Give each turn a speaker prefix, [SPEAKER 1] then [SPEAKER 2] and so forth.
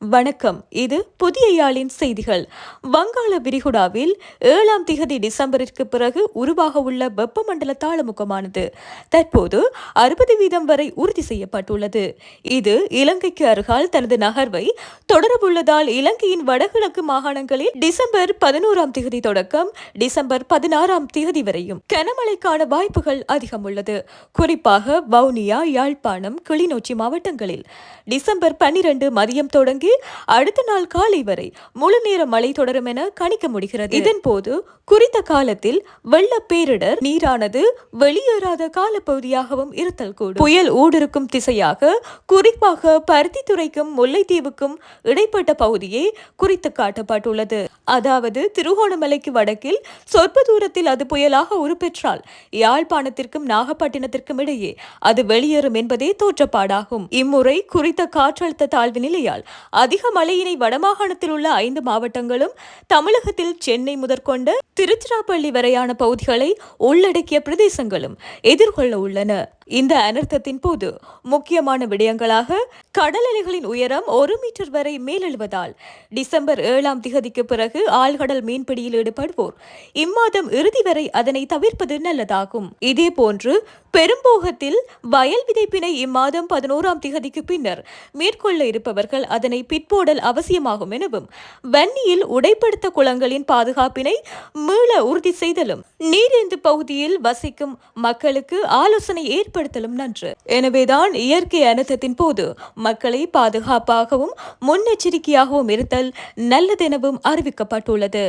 [SPEAKER 1] வணக்கம். இது புதிய யாழின் செய்திகள். வங்காள விரிகுடாவில் 7ஆம் திகதி டிசம்பருக்கு பிறகு உருவாக உள்ள வெப்பமண்டல தாளமுகமானது தற்போது 60% வரை உறுதி செய்யப்பட்டுள்ளது. இது இலங்கைக்கு அருகால் தனது நகர்வை தொடரவுள்ளதால் இலங்கையின் வடகிழக்கு மாகாணங்களில் டிசம்பர் 11ஆம் திகதி தொடக்கம் டிசம்பர் 16ஆம் திகதி வரையும் கனமழைக்கான வாய்ப்புகள் அதிகம் உள்ளது. குறிப்பாக வவுனியா, யாழ்ப்பாணம், கிளிநொச்சி மாவட்டங்களில் டிசம்பர் 12 மதியம் தொடங்கி அடுத்த நாள் காலை வரை முழு நேர மழை தொடரும் என கணிக்க முடிகிறது. இதன்போது குறித்த காலத்தில் வெள்ள பேரிடர் நீரானது வெளியேறாத காலப்பகுதியாகவும் இருத்தல் கூடும். புயல் ஊடுருக்கும் திசையாக குறிப்பாக பருத்தித்துறைக்கும் முல்லைத்தீவுக்கும் இடைப்பட்ட பகுதியே குறித்து காட்டப்பட்டுள்ளது. அதாவது திருகோணமலைக்கு வடக்கில் சொற்ப தூரத்தில் அது புயலாக உருப்பெற்றால் யாழ்ப்பாணத்திற்கும் நாகப்பட்டினத்திற்கும் இடையே அது வெளியேறும் என்பதே தோற்றப்பாடாகும். இம்முறை குறித்த காற்றழுத்த தாழ்வு நிலையால் அதிக மழையினை வடமாகாணத்தில் உள்ள 5 மாவட்டங்களும் தமிழகத்தில் சென்னை முதற்கொண்ட திருச்சிராப்பள்ளி வரையான பகுதிகளை உள்ளடக்கிய பிரதேசங்களும் எதிர்கொள்ள உள்ளன. இந்த அனர்த்தத்தின் போது முக்கியமான விடயங்களாக கடல் அலைகளின் உயரம் 1 மீட்டர் வரை மேலெழுவதால் டிசம்பர் 7ஆம் திகதிக்கு பிறகு ஆழ்கடல் மீன்பிடியில் ஈடுபடுவோர் இம்மாதம் இறுதி வரை அதனை தவிர்ப்பது நல்லதாகும். இதேபோன்று பெரும்போகத்தில் வயல் விதைப்பினை இம்மாதம் 11ஆம் திகதிக்கு பின்னர் மேற்கொள்ள இருப்பவர்கள் அதனை பிற்போடல் அவசியமாகும் எனவும் வன்னியில் உடைப்படுத்த குளங்களின் பாதுகாப்பினை மீள உறுதி செய்தலும் நீரேந்து பகுதியில் வசிக்கும் மக்களுக்கு ஆலோசனை ஏற்படுத்தலும் நன்று. எனவேதான் இயற்கை அனர்த்தத்தின் போது மக்களை பாதுகாப்பாகவும் முன்னெச்சரிக்கையாகவும் இருத்தல் நல்லதெனவும் அறிவிக்கப்பட்டுள்ளது.